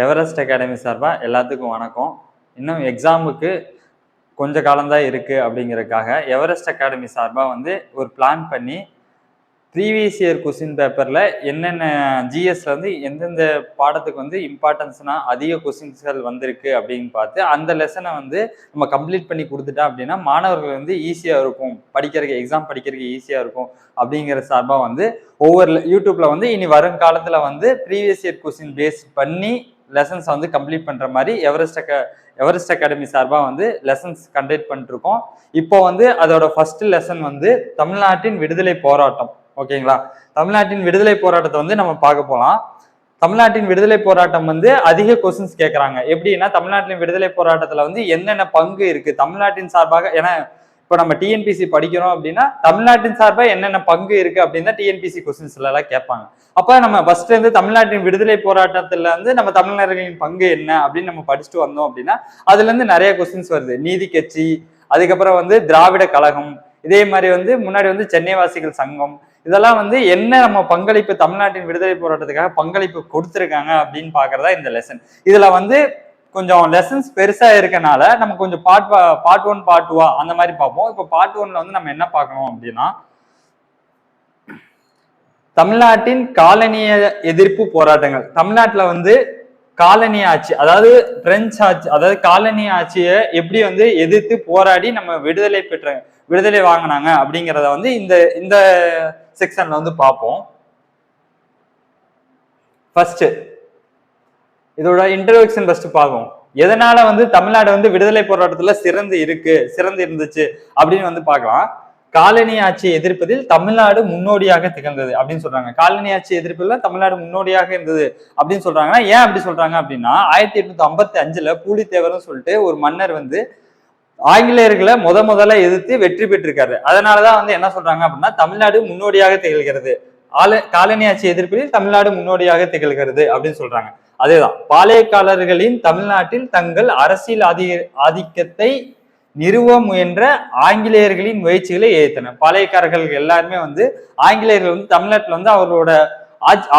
Everest academy சார்பாக எல்லாத்துக்கும் வணக்கம். இன்னும் எக்ஸாமுக்கு கொஞ்ச காலம்தான் இருக்குது அப்படிங்கிறதுக்காக எவரெஸ்ட் அகாடமி சார்பாக ஒரு பிளான் பண்ணி ப்ரீவியஸ் இயர் கொஸ்டின் பேப்பரில் என்னென்ன ஜிஎஸ்ல எந்தெந்த பாடத்துக்கு இம்பார்ட்டன்ஸ்னா அதிக கொஸ்டின்ஸ்கள் வந்திருக்கு அப்படின்னு பார்த்து அந்த லெசனை நம்ம கம்ப்ளீட் பண்ணி கொடுத்துட்டா அப்படின்னா மாணவர்கள் ஈஸியாக இருக்கும், படிக்கிறதுக்கு எக்ஸாம் படிக்கிறதுக்கு ஈஸியாக இருக்கும் அப்படிங்கிற சார்பாக ஒவ்வொரு யூடியூப்ல இனி வரும் காலத்தில் ப்ரீவியஸ் இயர் கொஸ்டின் பேஸ் பண்ணி லெசன்ஸ் கம்ப்ளீட் பண்ணுற மாதிரி எவரெஸ்ட் அகாடமி சார்பாக லெசன்ஸ் கண்டக்ட் பண்ணிட்டு இருக்கோம். இப்போ அதோட ஃபர்ஸ்ட் லெசன் தமிழ்நாட்டின் விடுதலை போராட்டம். ஓகேங்களா, தமிழ்நாட்டின் விடுதலை போராட்டத்தை நம்ம பார்க்க போலாம். தமிழ்நாட்டின் விடுதலை போராட்டம் அதிக கொஸ்டின்ஸ் கேட்கறாங்க. எப்படின்னா தமிழ்நாட்டின் விடுதலை போராட்டத்துல என்னென்ன பங்கு இருக்கு தமிழ்நாட்டின் சார்பாக. ஏன்னா இப்போ நம்ம டிஎன்பிசி படிக்கிறோம் அப்படின்னா தமிழ்நாட்டின் சார்பாக என்னென்ன பங்கு இருக்கு அப்படின்னு டிஎன்பிசி கொஸ்டின்ஸ்ல எல்லாம் கேட்பாங்க. அப்ப நம்ம ஃபர்ஸ்ட் தமிழ்நாட்டின் விடுதலை போராட்டத்துல நம்ம தமிழர்களின் பங்கு என்ன அப்படின்னு நம்ம படிச்சுட்டு வந்தோம் அப்படின்னா அதுல நிறைய கொஸ்டின்ஸ் வருது. நீதி கட்சி, அதுக்கப்புறம் திராவிட கழகம், இதே மாதிரி முன்னாடி சென்னை வாசிகள் சங்கம், இதெல்லாம் என்ன நம்ம பங்களிப்பு தமிழ்நாட்டின் விடுதலை போராட்டத்துக்காக பங்களிப்பு கொடுத்துருக்காங்க அப்படின்னு பாக்குறதா இந்த லெசன். இதுல கொஞ்சம் லெசன்ஸ் பெருசா இருக்கனால நம்ம கொஞ்சம் பார்ட் 1 பார்ட் 2 அந்த மாதிரி பார்ப்போம். இப்போ பார்ட் 1ல நம்ம என்ன பார்க்கணும் அப்படின்னா தமிழ்நாட்டின் காலனிய எதிர்ப்பு போராட்டங்கள். தமிழ்நாட்டுல காலனி ஆட்சி, அதாவது பிரெஞ்சு ஆட்சி, அதாவது காலனி ஆட்சியை எப்படி எதிர்த்து போராடி நம்ம விடுதலை வாங்கினாங்க அப்படிங்கிறத இந்த செக்ஷன்ல பார்ப்போம். ஃபர்ஸ்ட் இதோட இன்ட்ரோடக்ஷன் ஃபர்ஸ்ட் பார்ப்போம். எதனால தமிழ்நாடு விடுதலை போராட்டத்துல சிறந்து இருந்துச்சு அப்படின்னு பார்க்கலாம். காலனி ஆட்சியை எதிர்ப்பதில் தமிழ்நாடு முன்னோடியாக திகழ்ந்தது அப்படின்னு சொல்றாங்க. காலனி ஆட்சி எதிர்ப்புல தமிழ்நாடு முன்னோடியாக இருந்தது அப்படின்னு சொல்றாங்கன்னா ஏன் அப்படி சொல்றாங்க அப்படின்னா 1855 பூலித்தேவர்னு சொல்லிட்டு ஒரு மன்னர் ஆங்கிலேயர்களை முதல்ல எதிர்த்து வெற்றி பெற்றிருக்காரு. அதனாலதான் என்ன சொல்றாங்க அப்படின்னா தமிழ்நாடு முன்னோடியாக திகழ்கிறது, காலனி ஆட்சி எதிர்ப்பில் தமிழ்நாடு முன்னோடியாக திகழ்கிறது அப்படின்னு சொல்றாங்க. அதேதான் பாளையக்காரர்களின் தமிழ்நாட்டில் தங்கள் அரசியல் ஆதிக்கத்தை நிறுவ முயன்ற ஆங்கிலேயர்களின் முயற்சிகளை எதிர்த்தனர். பாளையக்காரர்கள் எல்லாருமே ஆங்கிலேயர்கள் தமிழ்நாட்டுல அவர்களோட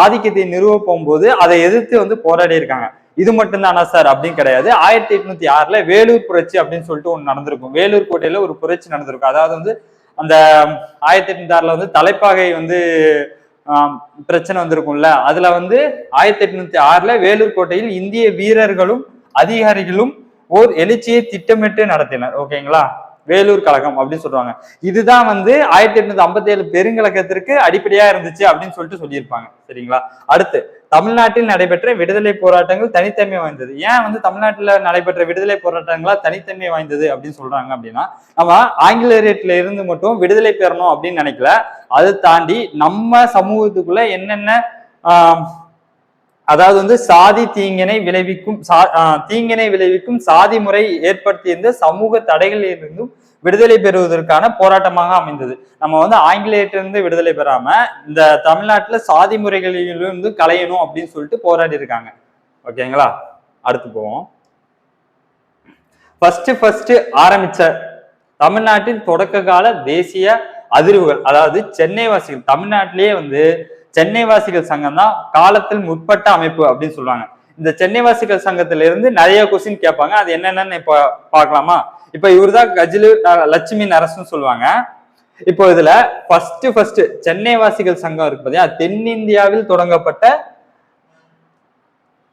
ஆதிக்கத்தை நிறுவ போகும்போது அதை எதிர்த்து போராடி இருக்காங்க. இது மட்டும்தானா சார் அப்படின்னு கிடையாது. 1806 வேலூர் புரட்சி அப்படின்னு சொல்லிட்டு ஒண்ணு நடந்திருக்கும். வேலூர் கோட்டையில ஒரு புரட்சி நடந்திருக்கும். அதாவது அந்த 1806 தலைப்பாகை பிரச்சனை வந்திருக்கும்ல, அதுல 1806 வேலூர் கோட்டையில் இந்திய வீரர்களும் அதிகாரிகளும் ஓர் எழுச்சியை திட்டமிட்டு நடத்தினர். ஓகேங்களா, வேலூர் கழகம் அப்படின்னு சொல்றாங்க. இதுதான் 1857 பெருங்கழகத்திற்கு அடிப்படையா இருந்துச்சு அப்படின்னு சொல்லிட்டு சொல்லியிருப்பாங்க. சரிங்களா, அடுத்து தமிழ்நாட்டில் நடைபெற்ற விடுதலை போராட்டங்கள் தனித்தன்மை வாய்ந்தது. ஏன் தமிழ்நாட்டுல நடைபெற்ற விடுதலை போராட்டங்களா தனித்தன்மை வாய்ந்தது அப்படின்னு சொல்றாங்க அப்படின்னா நம்ம ஆங்கிலேயர்ல இருந்து மட்டும் விடுதலை பெறணும் அப்படின்னு நினைக்கல, அதை தாண்டி நம்ம சமூகத்துக்குள்ள என்னென்ன அதாவது சாதி தீங்கினை விளைவிக்கும் சாதி முறை ஏற்படுத்தியிருந்த சமூக தடைகளில் இருந்தும் விடுதலை பெறுவதற்கான போராட்டமாக அமைந்தது. நம்ம ஆங்கிலேயத்திலிருந்து விடுதலை பெறாம இந்த தமிழ்நாட்டுல சாதி முறைகளிலிருந்து களையணும் அப்படின்னு சொல்லிட்டு போராடி இருக்காங்க. ஓகேங்களா, அடுத்து போவோம். ஃபர்ஸ்ட் ஆரம்பிச்ச தமிழ்நாட்டின் தொடக்க கால தேசிய அதிர்வுகள், அதாவது சென்னை வாசிகள். தமிழ்நாட்டிலேயே சென்னை வாசிகள் சங்கம் தான் காலத்தில் முற்பட்ட அமைப்பு அப்படின்னு சொல்லுவாங்க. இந்த சென்னை வாசிகள் சங்கத்துல இருந்து நிறைய கொஸ்டின் கேட்பாங்க. அது என்னென்னு இப்ப பாக்கலாமா? இப்ப இவருதான் கஜிலு லட்சுமி நரசுன்னு சொல்லுவாங்க. இப்போ இதுல ஃபர்ஸ்ட் சென்னை வாசிகள் சங்கம் இருக்கு பாத்தியா, தென்னிந்தியாவில் தொடங்கப்பட்ட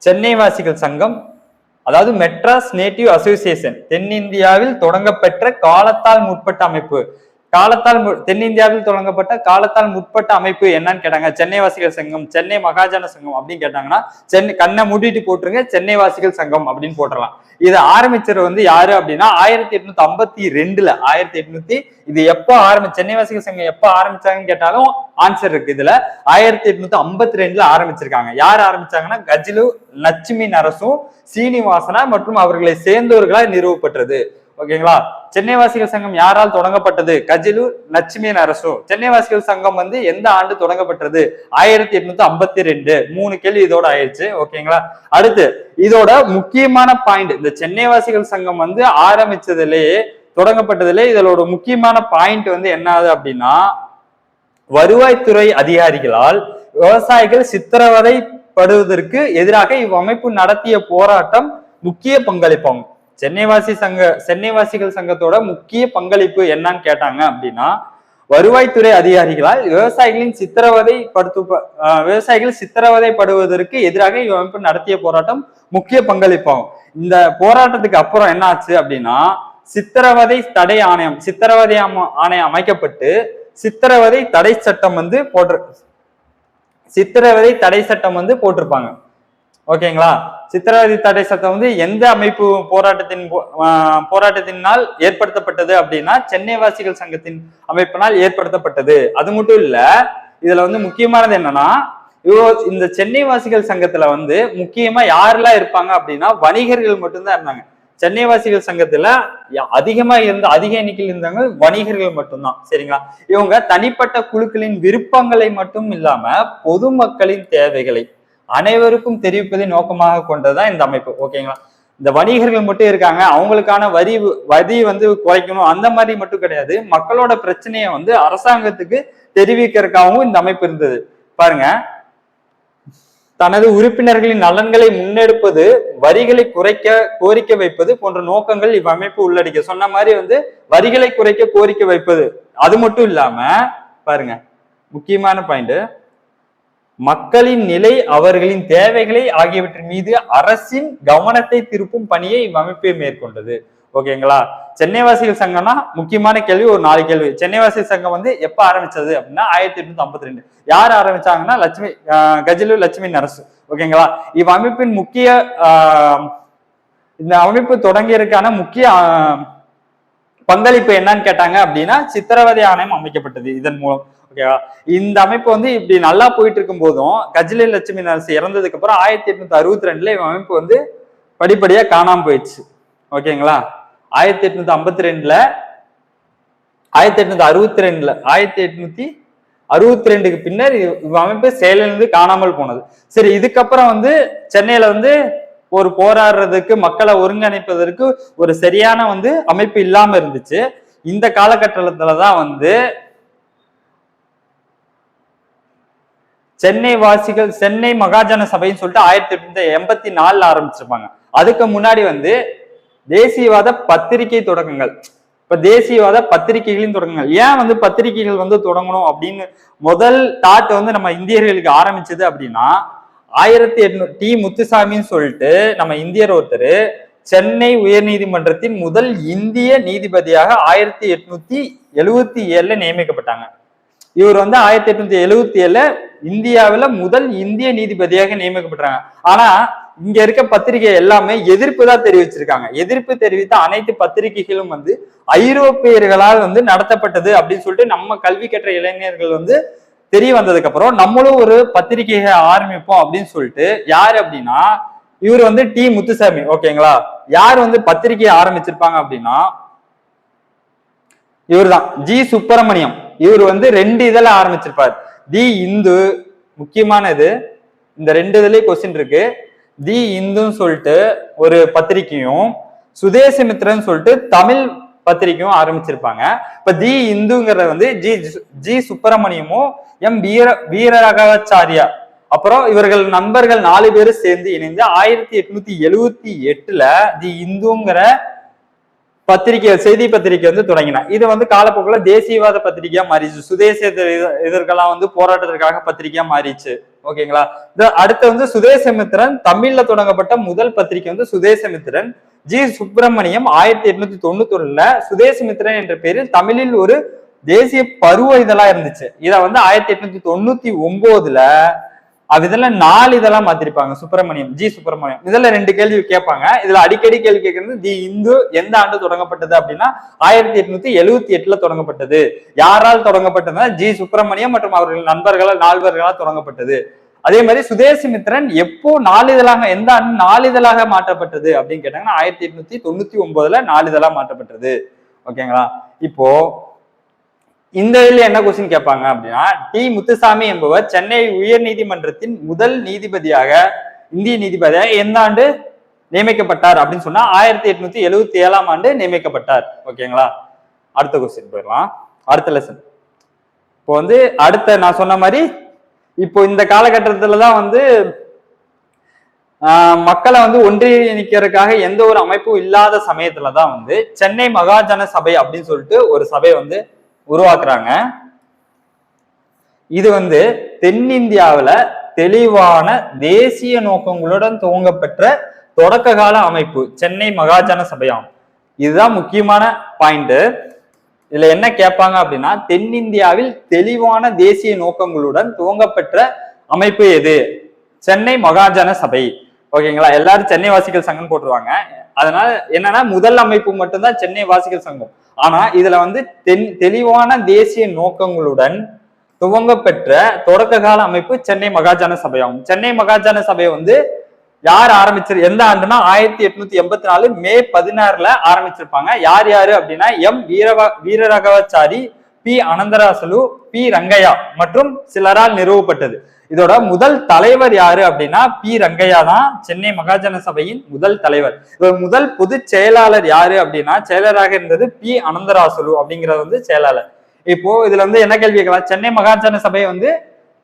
சென்னை வாசிகள் சங்கம், அதாவது மெட்ராஸ் நேட்டிவ் அசோசியேஷன், தென்னிந்தியாவில் தொடங்கப்பெற்ற காலத்தால் முற்பட்ட அமைப்பு. தென்னிந்தியாவில் தொடங்கப்பட்ட காலத்தால் முற்பட்ட அமைப்பு என்னன்னு கேட்டாங்க, சென்னை வாசிகள் சங்கம், சென்னை மகாஜன சங்கம் அப்படின்னு கேட்டாங்கன்னா கண்ணை மூடிட்டு போட்டுருங்க, சென்னை வாசிகள் சங்கம் அப்படின்னு போட்டுடலாம். இதை ஆரம்பிச்சது யாரு அப்படின்னா 1852 இது எப்போ சென்னை வாசிகள் சங்கம் எப்போ ஆரம்பிச்சாங்கன்னு கேட்டாலும் ஆன்சர் இருக்கு. இதுல 1852 ஆரம்பிச்சிருக்காங்க. யார் ஆரம்பிச்சாங்கன்னா கஜிலு லட்சுமி நரசும் சீனிவாசனா மற்றும் அவர்களை சேர்ந்தவர்களால் நிறுவப்பட்டது. ஓகேங்களா, சென்னை வாசிகள் சங்கம் யாரால் தொடங்கப்பட்டது? கஜிலு லட்சுமி நரசு. சென்னை வாசிகள் சங்கம் எந்த ஆண்டு தொடங்கப்பட்டது? 1852. 3 கேள்வி இதோட ஆயிடுச்சு. ஓகேங்களா, அடுத்து இதோட முக்கியமான பாயிண்ட், இந்த சென்னை வாசிகள் சங்கம் ஆரம்பிச்சதுலயே தொடங்கப்பட்டதுல இதோட முக்கியமான பாயிண்ட் என்னது அப்படின்னா வருவாய்த்துறை அதிகாரிகளால் விவசாயிகள் சித்திரவதை படுவதற்கு எதிராக இவ்வமைப்பு நடத்திய போராட்டம் முக்கிய பங்களிப்பாகும். சென்னைவாசிகள் சங்கத்தோட முக்கிய பங்களிப்பு என்னன்னு கேட்டாங்க அப்படின்னா, வருவாய்த்துறை அதிகாரிகளால் விவசாயிகள் சித்திரவதைப்படுவதற்கு எதிராக இவ்வமைப்பு நடத்திய போராட்டம் முக்கிய பங்களிப்பாகும். இந்த போராட்டத்துக்கு அப்புறம் என்ன ஆச்சு அப்படின்னா, சித்திரவதை ஆணையம் அமைக்கப்பட்டு சித்திரவதை தடை சட்டம் வந்து போட்டிருப்பாங்க. ஓகேங்களா? சித்திரவதை தடை சட்டம் வந்து எந்த அமைப்பு போராட்டத்தினால் ஏற்படுத்தப்பட்டது அப்படின்னா, சென்னைவாசிகள் சங்கத்தின் அமைப்பினால் ஏற்படுத்தப்பட்டது. அது மட்டும் இல்ல, இதுல வந்து முக்கியமானது என்னன்னா, இந்த சென்னைவாசிகள் சங்கத்துல வந்து முக்கியமா யாரெல்லாம் இருப்பாங்க அப்படின்னா, வணிகர்கள் மட்டும்தான் இருந்தாங்க. சென்னைவாசிகள் சங்கத்துல அதிக எண்ணிக்கையில் இருந்தாங்க வணிகர்கள் மட்டும்தான். சரிங்களா? இவங்க தனிப்பட்ட குழுக்களின் விருப்பங்களை மட்டும் இல்லாம பொதுமக்களின் தேவைகளை அனைவருக்கும் தெரிவிப்பதை நோக்கமாக கொண்டதுதான் இந்த அமைப்பு. ஓகேங்களா? இந்த வணிகர்கள் மட்டும் இருக்காங்க, அவங்களுக்கான வரி வந்து குறைக்கணும் அந்த மாதிரி மட்டும் கிடையாது. மக்களோட பிரச்சனையை வந்து அரசாங்கத்துக்கு தெரிவிக்கிறதுக்காகவும் இந்த அமைப்பு இருந்தது. பாருங்க, தனது உறுப்பினர்களின் நலன்களை முன்னெடுப்பது, வரிகளை குறைக்க கோரிக்கை வைப்பது போன்ற நோக்கங்கள் இவ்வமைப்பு உள்ளடக்கிய. சொன்ன மாதிரி வந்து வரிகளை குறைக்க கோரிக்கை வைப்பது. அது மட்டும் இல்லாம பாருங்க, முக்கியமான பாயிண்ட், மக்களின் நிலை, அவர்களின் தேவைகளை ஆகியவற்றின் மீது அரசின் கவனத்தை திருப்பும் பணியை இவ்வமைப்பை மேற்கொண்டது. ஓகேங்களா? சென்னைவாசிகள் சங்கம்னா முக்கியமான கேள்வி ஒரு 4 கேள்வி. சென்னைவாசிகள் சங்கம் வந்து எப்ப ஆரம்பிச்சது அப்படின்னா 1852. யார் ஆரம்பிச்சாங்கன்னா கஜலூர் லட்சுமி நரசு. ஓகேங்களா? இவ்வமைப்பின் இந்த அமைப்பு தொடங்கியதற்கான முக்கிய பங்களிப்பு என்னன்னு கேட்டாங்க அப்படின்னா, சித்திரவதை ஆணையம் அமைக்கப்பட்டது இதன் மூலம். ஓகேவா? இந்த அமைப்பு வந்து இப்படி நல்லா போயிட்டு இருக்கும் போதும் கஜலூர் லட்சுமி நரசு இறந்ததுக்கு அப்புறம் 1862 இவ்வமைப்பு வந்து படிப்படியா காணாம போயிடுச்சு. ஓகேங்களா? 1862க்கு பின்னர் இவ்வமைப்பு செயலிலிருந்து காணாமல் போனது. சரி, இதுக்கப்புறம் வந்து சென்னையில வந்து ஒரு போராடுறதுக்கு, மக்களை ஒருங்கிணைப்பதற்கு ஒரு சரியான வந்து அமைப்பு இல்லாம இருந்துச்சு. இந்த காலகட்டத்துலதான் வந்து சென்னை மகாஜன சபைன்னு சொல்லிட்டு 1884 ஆரம்பிச்சிருப்பாங்க. அதுக்கு முன்னாடி வந்து தேசியவாத பத்திரிகை தொடக்கங்கள். இப்ப தேசியவாத பத்திரிகைகளின் தொடக்கங்கள். ஏன் வந்து பத்திரிகைகள் வந்து தொடங்கணும் அப்படின்னு முதல் தாட் வந்து நம்ம இந்தியர்களுக்கு ஆரம்பிச்சது அப்படின்னா, 1800 டி. முத்துசாமின்னு சொல்லிட்டு நம்ம இந்தியர் ஒருத்தர் சென்னை உயர் நீதிமன்றத்தின் முதல் இந்திய நீதிபதியாக 1877 நியமிக்கப்பட்டாங்க. இவர் வந்து 1877 இந்தியாவில முதல் இந்திய நீதிபதியாக நியமிக்கப்பட்டாங்க. ஆனா இங்க இருக்க பத்திரிகை எல்லாமே எதிர்ப்பு தான் தெரிவிச்சிருக்காங்க. எதிர்ப்பு தெரிவித்த அனைத்து பத்திரிகைகளும் வந்து ஐரோப்பியர்களால் வந்து நடத்தப்பட்டது அப்படின்னு சொல்லிட்டு நம்ம கல்வி கற்ற இளைஞர்கள் வந்து தெரிய வந்ததுக்கு அப்புறம் நம்மளும் ஒரு பத்திரிகையை ஆரம்பிப்போம் அப்படின்னு சொல்லிட்டு, யாரு அப்படின்னா இவர் வந்து டி. முத்துசாமி. ஓகேங்களா? யார் வந்து பத்திரிகையை ஆரம்பிச்சிருப்பாங்க அப்படின்னா இவர் தான், ஜி. சுப்பிரமணியம். இவர் வந்து 2 இதழ ஆரம்பிச்சிருப்பார். தி இந்து, முக்கியமானது இந்த 2 இதுலயே கொஸ்டின் இருக்கு. தி இந்துன்னு சொல்லிட்டு ஒரு பத்திரிகையும், சுதேசமித்ரன் சொல்லிட்டு தமிழ் பத்திரிகையும் ஆரம்பிச்சிருப்பாங்க. இப்ப தி இந்துங்கிறத வந்து ஜி. சுப்பிரமணியமும் வீரராகவாச்சாரியா, அப்புறம் இவர்கள் நண்பர்கள் 4 பேரும் சேர்ந்து இணைந்து 1878 தி இந்துங்கிற பத்திரிகை, செய்தி பத்திரிகை வந்து தொடங்கினார். இது வந்து காலப்போக்கில் தேசியவாத பத்திரிகையா மாறிச்சு. சுதேச இதற்கெல்லாம் வந்து போராட்டத்திற்காக பத்திரிகையா மாறிச்சு. ஓகேங்களா? அடுத்து வந்து சுதேசமித்திரன், தமிழ்ல தொடங்கப்பட்ட முதல் பத்திரிகை வந்து சுதேசமித்திரன். ஜி. சுப்பிரமணியம் 1891 சுதேசமித்திரன் என்ற பெயரில் தமிழில் ஒரு தேசிய பருவ இதழா இருந்துச்சு. இத வந்து 1899 இதுல 4 இதெல்லாம் மாத்திருப்பாங்க. ஜி. சுப்பிரமணியம். இதுல 2 கேள்வி கேட்பாங்க. இதுல அடிக்கடி கேள்வி கேட்கறது, தி இந்து எந்த ஆண்டு தொடங்கப்பட்டது அப்படின்னா 1878 தொடங்கப்பட்டது. யாரால் தொடங்கப்பட்டதுன்னா ஜி. சுப்பிரமணியம் மற்றும் அவர்கள் நண்பர்களால் 4 தொடங்கப்பட்டது. அதே மாதிரி சுதேசமித்திரன் எப்போ 4 இதழாக, எந்த ஆண்டு 4 இதழாக மாற்றப்பட்டது அப்படின்னு கேட்டாங்கன்னா 1899 4 இதழா மாற்றப்பட்டது. ஓகேங்களா? இப்போ இந்த இதுல என்ன கொஸ்டின் கேட்பாங்க அப்படின்னா, டி. முத்துசாமி என்பவர் சென்னை உயர் நீதிமன்றத்தின் முதல் நீதிபதியாக, இந்திய நீதிபதியாக எந்த ஆண்டு நியமிக்கப்பட்டார் அப்படின்னு சொன்னா 1877 ஆண்டு நியமிக்கப்பட்டார். ஓகேங்களா? அடுத்த கொஸ்டின் போயிடலாம். அடுத்த லெசன். இப்போ வந்து அடுத்த நான் சொன்ன மாதிரி இப்போ இந்த காலகட்டத்துலதான் வந்து மக்களை வந்து ஒன்றிணைக்கிறதுக்காக எந்த ஒரு அமைப்பும் இல்லாத சமயத்துலதான் வந்து சென்னை மகாஜன சபை அப்படின்னு சொல்லிட்டு ஒரு சபை வந்து உருவாக்குறாங்க. இது வந்து தென்னிந்தியாவில தெளிவான தேசிய நோக்கங்களுடன் துவங்கப்பெற்ற தொடக்க கால அமைப்பு சென்னை மகாஜன சபையாகும். இதுதான் முக்கியமான பாயிண்ட். இதுல என்ன கேட்பாங்க அப்படின்னா, தென்னிந்தியாவில் தெளிவான தேசிய நோக்கங்களுடன் துவங்கப்பெற்ற அமைப்பு எது? சென்னை மகாஜன சபை. ஓகேங்களா? எல்லாரும் சென்னை வாசிகள் சங்கம் போட்டுருவாங்க. அதனால என்னன்னா, முதல் அமைப்பு மட்டும்தான் சென்னை வாசிகள் சங்கம். ஆனா இதுல வந்து தெளிவான தேசிய நோக்கங்களுடன் துவங்க பெற்ற தொடக்க கால அமைப்பு சென்னை மகாஜன சபையாகும். சென்னை மகாஜன சபையை வந்து யார் ஆரம்பிச்சிரு எந்த ஆண்டுனா 1884 மே 16 ஆரம்பிச்சிருப்பாங்க. யார் யாரு அப்படின்னா, M Veeraraghavachari, P Anandacharlu, P Rangaiah மற்றும் சிலரால் நிறுவப்பட்டது. இதோட முதல் தலைவர் யாரு அப்படின்னா பி ரங்கையா தான் சென்னை மகாஜன சபையின் முதல் தலைவர். இதோட முதல் பொதுச் செயலாளர் யாரு அப்படின்னா, செயலராக இருந்தது பி அனந்தராசலு அப்படிங்கிறது வந்து செயலாளர். இப்போ இதுல வந்து என்ன கேள்வி கேட்கலாம், சென்னை மகாஜன சபை வந்து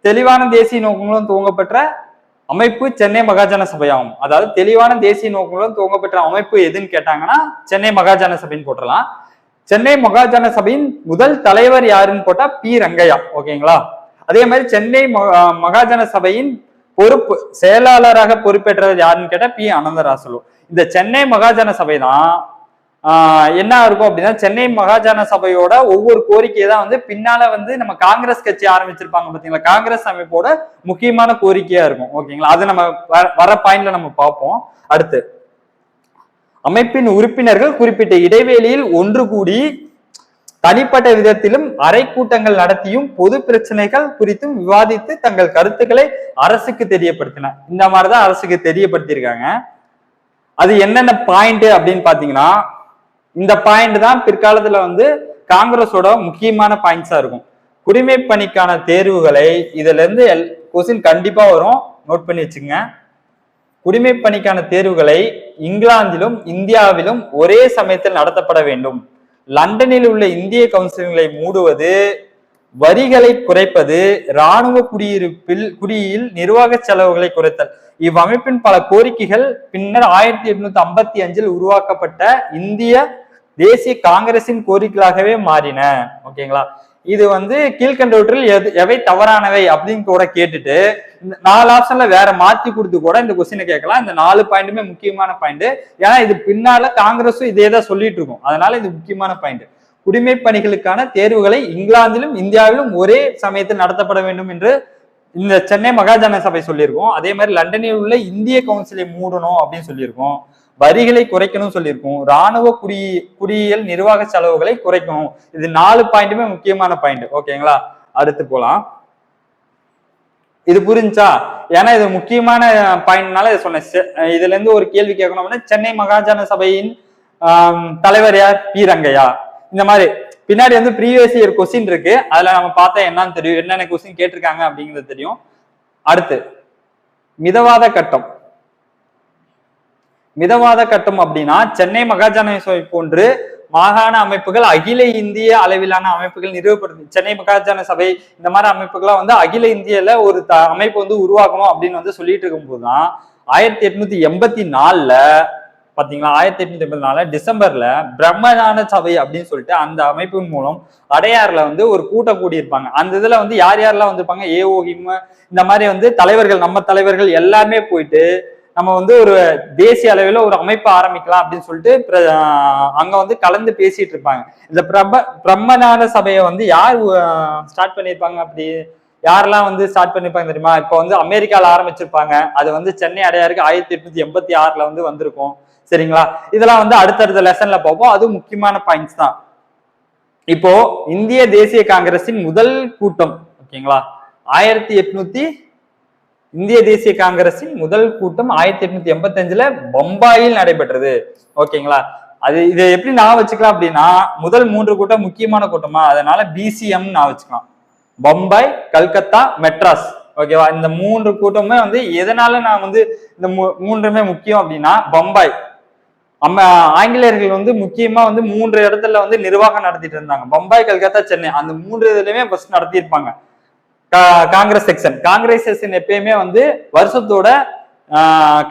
தெளிவான தேசிய நோக்கங்களும் துவங்கப்பெற்ற அமைப்பு சென்னை மகாஜன சபையாகும். அதாவது தெளிவான தேசிய நோக்கங்களும் துவங்கப்பெற்ற அமைப்பு எதுன்னு கேட்டாங்கன்னா சென்னை மகாஜன சபைன்னு போட்டுடலாம். சென்னை மகாஜன சபையின் முதல் தலைவர் யாருன்னு போட்டா பி ரங்கையா. ஓகேங்களா? அதே மாதிரி சென்னை மகாஜன சபையின் பொறுப்பு செயலாளராக பொறுப்பேற்றவர் யாருன்னு கேட்டா பி அனந்தராசலு. இந்த சென்னை மகாஜன சபை தான் என்ன இருக்கும் அப்படின்னா, சென்னை மகாஜன சபையோட ஒவ்வொரு கோரிக்கையை தான் வந்து பின்னால வந்து நம்ம காங்கிரஸ் கட்சி ஆரம்பிச்சிருப்பாங்க பாத்தீங்களா, காங்கிரஸ் அமைப்போட முக்கியமான கோரிக்கையா இருக்கும். ஓகேங்களா? அது நம்ம வர பாயிண்ட்ல நம்ம பார்ப்போம். அடுத்து, அமைப்பின் உறுப்பினர்கள் குறிப்பிட்ட இடைவெளியில் ஒன்று கூடி தனிப்பட்ட விதத்திலும் அரை கூட்டங்கள் நடத்தியும் பொது பிரச்சனைகள் குறித்தும் விவாதித்து தங்கள் கருத்துக்களை அரசுக்கு தெரியப்படுத்தின. இந்த மாதிரிதான் அரசுக்கு தெரியப்படுத்தியிருக்காங்க. அது என்னென்ன பாயிண்ட் அப்படின்னு பாத்தீங்கன்னா, இந்த பாயிண்ட் தான் பிற்காலத்துல வந்து காங்கிரஸோட முக்கியமான பாயிண்ட்ஸா இருக்கும். குடிமை பணிக்கான தேர்வுகளை, இதுல இருந்து கொஸ்டின் கண்டிப்பா வரும், நோட் பண்ணி வச்சுங்க. குடிமை பணிக்கான தேர்வுகளை இங்கிலாந்திலும் இந்தியாவிலும் ஒரே சமயத்தில் நடத்தப்பட வேண்டும். லண்டனில் உள்ள இந்திய கவுன்சில்களை மூடுவது, வரிகளை குறைப்பது, இராணுவ குடியில் நிர்வாக செலவுகளை குறைத்தல், இவ்வமைப்பின் பல கோரிக்கைகள் பின்னர் 1855 உருவாக்கப்பட்ட இந்திய தேசிய காங்கிரசின் கோரிக்கைகளாகவே மாறின. ஓகேங்களா? இது வந்து கீழ்கண்டவற்றில் எவை தவறானவை அப்படின்னு கூட கேட்டுட்டு 4 ஆப்ஷன்ல வேற மாத்தி கொடுத்து கூட இந்த கொஸ்டினை கேட்கலாம். இந்த 4 பாயிண்ட்டுமே முக்கியமான பாயிண்ட். ஏன்னா இது பின்னால காங்கிரஸும் இதே தான் சொல்லிட்டு இருக்கும். அதனால இது முக்கியமான பாயிண்ட். குடிமை பணிகளுக்கான தேர்வுகளை இங்கிலாந்திலும் இந்தியாவிலும் ஒரே சமயத்தில் நடத்தப்பட வேண்டும் என்று இந்த சென்னை மகாஜன சபை சொல்லியிருக்கோம். அதே மாதிரி லண்டனில் உள்ள இந்திய கவுன்சிலை மூடணும் அப்படின்னு சொல்லியிருக்கோம். வரிகளை குறைக்கணும் சொல்லியிருக்கோம். இராணுவ குடியியல் நிர்வாக செலவுகளை குறைக்கணும். இது 4 பாயிண்ட்டுமே முக்கியமான பாயிண்ட். ஓகேங்களா? அடுத்து போலாம். இது புரிஞ்சா? ஏன்னா இது முக்கியமான பாயிண்ட்னால இதை சொன்னேன். இதுல இருந்து ஒரு கேள்வி கேட்கணும் அப்படின்னா, சென்னை மகாஜன சபையின் தலைவர் யார்? பி ரங்கையா. இந்த மாதிரி பின்னாடி வந்து ப்ரீவியஸ் இயர் கொஸ்டின் இருக்கு, அதுல நம்ம பார்த்தா என்னன்னு தெரியும், என்னென்ன கொஸ்டின் கேட்டிருக்காங்க அப்படிங்கிறது தெரியும். அடுத்து, மிதவாத கட்டம். மிதவாத கட்டம் அப்படின்னா, சென்னை மகாஜன சபை போன்று மாகாண அமைப்புகள் அகில இந்திய அளவிலான அமைப்புகள் நிறுவப்படுது. சென்னை மகாஜன சபை இந்த மாதிரி அமைப்புகள்லாம் வந்து அகில இந்தியில ஒரு அமைப்பு வந்து உருவாக்கணும் அப்படின்னு வந்து சொல்லிட்டு இருக்கும் போதுதான் 1884 பாத்தீங்களா, 1884 டிசம்பர்ல பிரம்மஞான சபை அப்படின்னு சொல்லிட்டு அந்த அமைப்பின் மூலம் அடையாறுல வந்து ஒரு கூட்டம் கூடியிருப்பாங்க. அந்த இதுல வந்து யார் யாரெல்லாம் வந்திருப்பாங்க, ஏஓஹிம் இந்த மாதிரி வந்து தலைவர்கள், நம்ம தலைவர்கள் எல்லாமே போயிட்டு நம்ம வந்து ஒரு தேசிய அளவில் ஒரு அமைப்பை ஆரம்பிக்கலாம் அப்படின்னு சொல்லிட்டு அங்க வந்து கலந்து பேசிட்டு இருப்பாங்க. இந்த பிரம்மஞான சபையை வந்து யார் ஸ்டார்ட் பண்ணியிருப்பாங்க, அப்படி யாரெல்லாம் வந்து ஸ்டார்ட் பண்ணிருப்பாங்க தெரியுமா? இப்போ வந்து அமெரிக்கால ஆரம்பிச்சிருப்பாங்க. அது வந்து சென்னை அடையாருக்கு 1886 வந்து வந்திருக்கும். சரிங்களா? இதெல்லாம் வந்து அடுத்தடுத்த லெசன்ல பார்ப்போம். அது முக்கியமான பாயிண்ட்ஸ் தான். இப்போ இந்திய தேசிய காங்கிரசின் முதல் கூட்டம், ஓகேங்களா, இந்திய தேசிய காங்கிரசின் முதல் கூட்டம் 1885 பம்பாயில் நடைபெற்றது. ஓகேங்களா? அது இதை எப்படி நான் வச்சுக்கலாம் அப்படின்னா, முதல் 3 கூட்டம் முக்கியமான கூட்டமா, அதனால பிசிஎம் நான் வச்சுக்கலாம். பம்பாய், கல்கத்தா, மெட்ராஸ். ஓகேவா? இந்த 3 கூட்டமே வந்து எதனால நான் வந்து இந்த 3மே முக்கியம் அப்படின்னா, பம்பாய் ஆங்கிலேயர்கள் வந்து முக்கியமா வந்து 3 இடத்துல வந்து நிர்வாகம் நடத்திட்டு இருந்தாங்க. பம்பாய், கல்கத்தா, சென்னை, அந்த 3 இதுலயுமே ஃபர்ஸ்ட் நடத்தியிருப்பாங்க காங்கிரஸ் செக்ஷன். காங்கிரஸ் செக்ஷன் எப்பயுமே வந்து வருஷத்தோட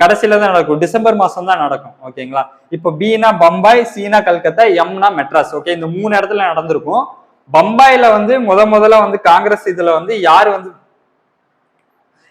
கடைசியில தான் நடக்கும், டிசம்பர் மாசம் தான் நடக்கும். ஓகேங்களா? இப்போ பினா பம்பாய், சினா கல்கத்தா, எம்னா மெட்ராஸ். ஓகே, இந்த 3 இடத்துல நடந்திருக்கும். பம்பாயில வந்து முதல்ல வந்து காங்கிரஸ் இதுல வந்து யாரு வந்து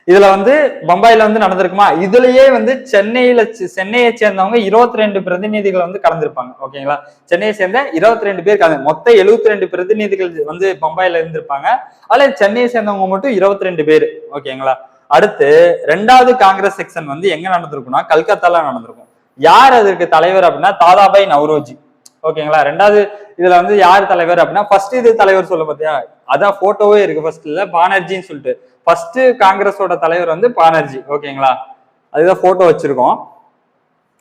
இதுல வந்து பம்பாயில வந்து நடந்திருக்குமா, இதுலயே வந்து சென்னையை சேர்ந்தவங்க 22 பிரதிநிதிகள் வந்து கலந்துருப்பாங்க. ஓகேங்களா? சென்னையை சேர்ந்த 22 பேர் கலந்து, மொத்தம் 72 பிரதிநிதிகள் வந்து பம்பாயில இருந்திருப்பாங்க. அதுல சென்னையை சேர்ந்தவங்க மட்டும் 22 பேர். ஓகேங்களா? அடுத்து 2வது காங்கிரஸ் செக்ஷன் வந்து எங்க நடந்திருக்கும்னா கல்கத்தால நடந்திருக்கும். யார் அதற்கு தலைவர் அப்படின்னா தாதாபாய் நவ்ரோஜி. ஓகேங்களா? 2வது இதுல வந்து யார் தலைவர் அப்படின்னா, ஃபர்ஸ்ட் இது தலைவர் சொல்ல பாத்தியா, அதான் போட்டோவே இருக்கு ஃபர்ஸ்ட்ல, பானர்ஜின்னு சொல்லிட்டு. ஃபர்ஸ்ட் காங்கிரஸோட தலைவர் வந்து பானர்ஜி. ஓகேங்களா? அதுதான் போட்டோ வச்சிருக்கோம்.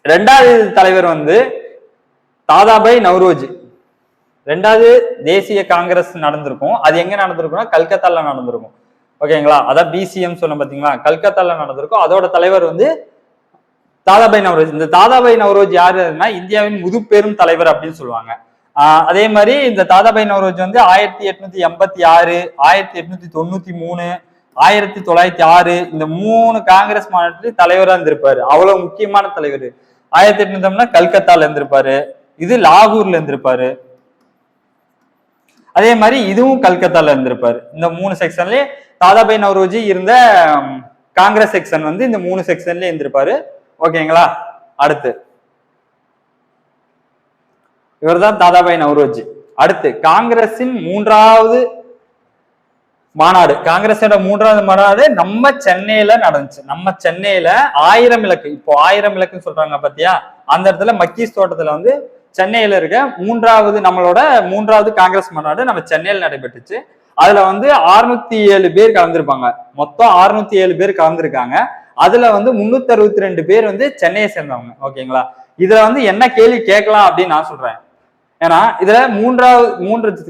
2வது தலைவர் வந்து தாதாபாய் நவ்ரோஜி. 2வது தேசிய காங்கிரஸ் நடந்திருக்கும். அது எங்க நடந்திருக்கும்னா கல்கத்தால நடந்திருக்கும். ஓகேங்களா? அதான் பிசிஎம் சொன்ன பாத்தீங்களா, கல்கத்தால நடந்திருக்கும். அதோட தலைவர் வந்து தாதாபாய் நவ்ரோஜி. இந்த தாதாபாய் நவ்ரோஜி யாருன்னா இந்தியாவின் முதுபெரும் தலைவர் அப்படின்னு சொல்லுவாங்க. அதே மாதிரி இந்த தாதாபாய் நவ்ரோஜி வந்து 1886, 1893, 1906 இந்த 3 காங்கிரஸ் மாநாட்டில் தலைவரா இருந்திருப்பாரு. அவ்வளவு முக்கியமான தலைவர். 1808 கல்கத்தால இருந்திருப்பாரு, இது லாகூர்ல இருந்திருப்பாரு, அதே மாதிரி இதுவும் கல்கத்தால இருந்திருப்பாரு. இந்த 3 செக்ஷன்லயே தாதாபாய் நவ்ரோஜி இருந்த காங்கிரஸ் செக்ஷன் வந்து இந்த 3 செக்ஷன்லயே இருந்திருப்பாரு. ஓகேங்களா? அடுத்து இவர்தான் தாதாபாய் நவ்ரோஜி. அடுத்து காங்கிரஸின் 3வது மாநாடு, காங்கிரஸோட 3வது மாநாடு நம்ம சென்னையில நடந்துச்சு. நம்ம சென்னையில 1000 விளக்கு, இப்போ 1000 விளக்குன்னு சொல்றாங்க பாத்தியா, அந்த இடத்துல மக்கீஸ் தோட்டத்துல வந்து சென்னையில இருக்க நம்மளோட 3வது காங்கிரஸ் மாநாடு நம்ம சென்னையில நடைபெற்றுச்சு. அதுல வந்து 607 பேர் கலந்துருப்பாங்க. மொத்தம் 607 பேர் கலந்துருக்காங்க. அதுல வந்து 362 பேர் வந்து சென்னையை சேர்ந்தவங்க. ஓகேங்களா? இதுல வந்து என்ன கேள்வி கேட்கலாம் அப்படின்னு நான் சொல்றேன். ஏன்னா இதுல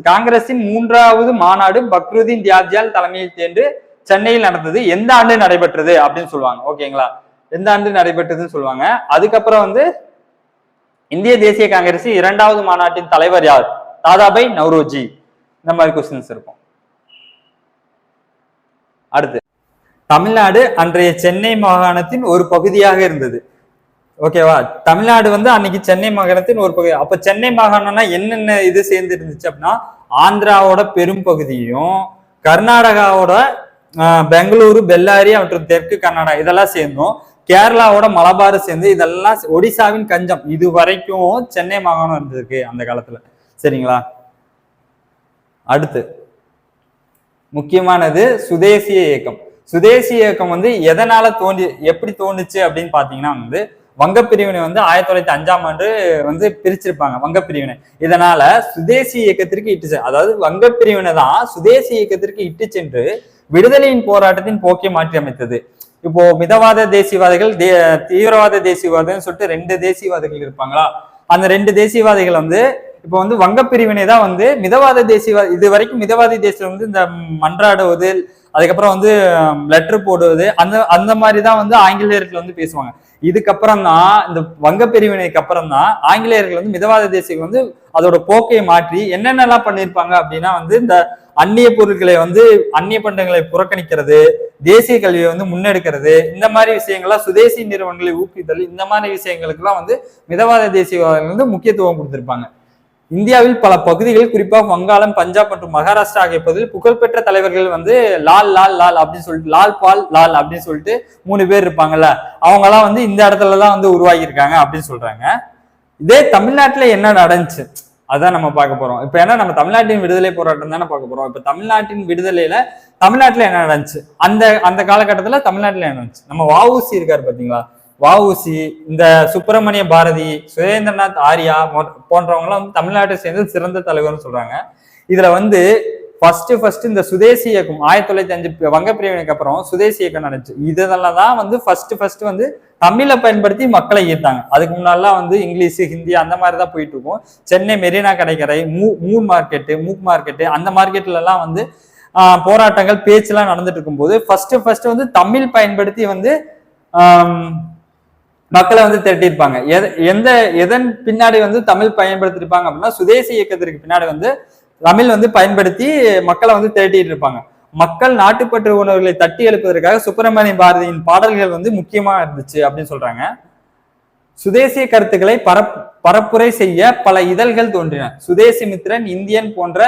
காங்கிரசின் 3வது மாநாடு பக்ருதீன் தியாப்ஜியால் தலைமையில் சேர்ந்து சென்னையில் நடந்தது. எந்த ஆண்டு நடைபெற்றது அப்படின்னு சொல்லுவாங்க. ஓகேங்களா? எந்த ஆண்டு நடைபெற்றதுன்னு சொல்லுவாங்க. அதுக்கப்புறம் வந்து இந்திய தேசிய காங்கிரஸ் 2வது மாநாட்டின் தலைவர் யார்? தாதாபாய் நவ்ரோஜி. இந்த மாதிரி கொஸ்டின்ஸ் இருக்கும். அடுத்து தமிழ்நாடு அன்றைய சென்னை மாகாணத்தின் ஒரு பகுதியாக இருந்தது. ஓகேவா? தமிழ்நாடு வந்து அன்னைக்கு சென்னை மாகாணத்தின் ஒரு பகுதி. அப்ப சென்னை மாகாணம்னா என்னென்ன இது சேர்ந்து இருந்துச்சு அப்படின்னா, ஆந்திராவோட பெரும் பகுதியும், கர்நாடகாவோட பெங்களூரு, பெல்லாரி மற்றும் தெற்கு கர்நாடகா இதெல்லாம் சேர்ந்தும், கேரளாவோட மலபார் சேர்ந்து, இதெல்லாம் ஒடிசாவின் கஞ்சம், இது வரைக்கும் சென்னை மாகாணம் இருந்திருக்கு அந்த காலத்துல. சரிங்களா? அடுத்து முக்கியமானது சுதேசிய இயக்கம். சுதேசி இயக்கம் வந்து எதனால எப்படி தோணுச்சு அப்படின்னு பாத்தீங்கன்னா வந்து வங்கப்பிரிவினை வந்து 1905ஆம் ஆண்டு வந்து பிரிச்சிருப்பாங்க வங்கப்பிரிவினை. இதனால சுதேசி இயக்கத்திற்கு இட்டு, அதாவது வங்கப்பிரிவினை தான் சுதேசி இயக்கத்திற்கு இட்டு சென்று விடுதலையின் போராட்டத்தின் போக்கை மாற்றி அமைத்தது. இப்போ மிதவாத தேசியவாதிகள், தீவிரவாத தேசியவாதம் சொல்லிட்டு 2 தேசியவாதிகள் இருப்பாங்களா, அந்த 2 தேசியவாதிகள் வந்து இப்போ வந்து வங்கப்பிரிவினை தான் வந்து மிதவாத தேசியவாதி. இது வரைக்கும் மிதவாதி தேசியம் வந்து இந்த மன்றாடுவது, அதுக்கப்புறம் வந்து லெட்டர் போடுவது, அந்த மாதிரிதான் வந்து ஆங்கிலேயர்கள் வந்து பேசுவாங்க. இதுக்கப்புறம் தான் இந்த வங்க பிரிவினைக்கு அப்புறம் தான் ஆங்கிலேயர்கள் வந்து மிதவாத தேசியம் வந்து அதோட போக்கையை மாற்றி என்னென்னலாம் பண்ணியிருப்பாங்க அப்படின்னா வந்து இந்த அந்நிய பொருட்களை வந்து அந்நிய பண்டங்களை புறக்கணிக்கிறது, தேசிய கல்வியை வந்து முன்னெடுக்கிறது, இந்த மாதிரி விஷயங்கள்லாம் சுதேசி நிறுவனங்களை ஊக்குவித்தல், இந்த மாதிரி விஷயங்களுக்கு எல்லாம் வந்து மிதவாத தேசியவாதிகள் வந்து முக்கியத்துவம் கொடுத்திருப்பாங்க. இந்தியாவில் பல பகுதிகள், குறிப்பாக வங்காளம், பஞ்சாப் மற்றும் மகாராஷ்டிரா ஆகிய பகுதியில் புகழ்பெற்ற தலைவர்கள் வந்து லால் லால் லால் அப்படின்னு சொல்லிட்டு, லால் பால் லால் அப்படின்னு சொல்லிட்டு 3 பேர் இருப்பாங்கல்ல, அவங்க எல்லாம் வந்து இந்த இடத்துலதான் வந்து உருவாகி இருக்காங்க அப்படின்னு சொல்றாங்க. இதே தமிழ்நாட்டுல என்ன நடந்துச்சு அதான் நம்ம பார்க்க போறோம். இப்ப ஏன்னா நம்ம தமிழ்நாட்டின் விடுதலை போராட்டம் தானே பார்க்க போறோம். இப்ப தமிழ்நாட்டின் விடுதலையில தமிழ்நாட்டுல என்ன நடந்துச்சு, அந்த காலகட்டத்துல தமிழ்நாட்டுல என்ன நடந்துச்சு. நம்ம வஉசி இருக்காரு பாத்தீங்களா, வஉசி, இந்த சுப்பிரமணிய பாரதி, சுரேந்திரநாத் ஆரியா போன்றவங்களாம் வந்து தமிழ்நாட்டை சேர்ந்து சிறந்த தலைவர்னு சொல்றாங்க. இதுல வந்து ஃபர்ஸ்ட் இந்த சுதேசி இயக்கம் 1905 வங்க பிரிவினைக்கு அப்புறம் சுதேசி இயக்கம் நடந்துச்சு. இதெல்லாம் தான் வந்து ஃபர்ஸ்ட் வந்து தமிழை பயன்படுத்தி மக்களை ஈர்த்தாங்க. அதுக்கு முன்னாலாம் வந்து இங்கிலீஷ், ஹிந்தி அந்த மாதிரி தான் போயிட்டு இருக்கும். சென்னை மெரினா கடற்கரை, மூக் மார்க்கெட்டு அந்த மார்க்கெட்ல எல்லாம் வந்து போராட்டங்கள் பேச்செல்லாம் நடந்துட்டு இருக்கும்போது ஃபர்ஸ்ட் வந்து தமிழ் பயன்படுத்தி வந்து மக்களை வந்து திரட்டியிருப்பாங்க. எதன் பின்னாடி வந்து தமிழ் பயன்படுத்திருப்பாங்க அப்படின்னா சுதேசி இயக்கத்திற்கு பின்னாடி வந்து தமிழ் வந்து பயன்படுத்தி மக்களை வந்து திரட்டிட்டு இருப்பாங்க. மக்கள் நாட்டுப்பற்று உணர்வுகளை தட்டி எழுப்பதற்காக சுப்பிரமணிய பாரதியின் பாடல்கள் வந்து முக்கியமா இருந்துச்சு அப்படின்னு சொல்றாங்க. சுதேசிய கருத்துக்களை பரப்புரை செய்ய பல இதழ்கள் தோன்றின. சுதேசி மித்திரன், இந்தியன் போன்ற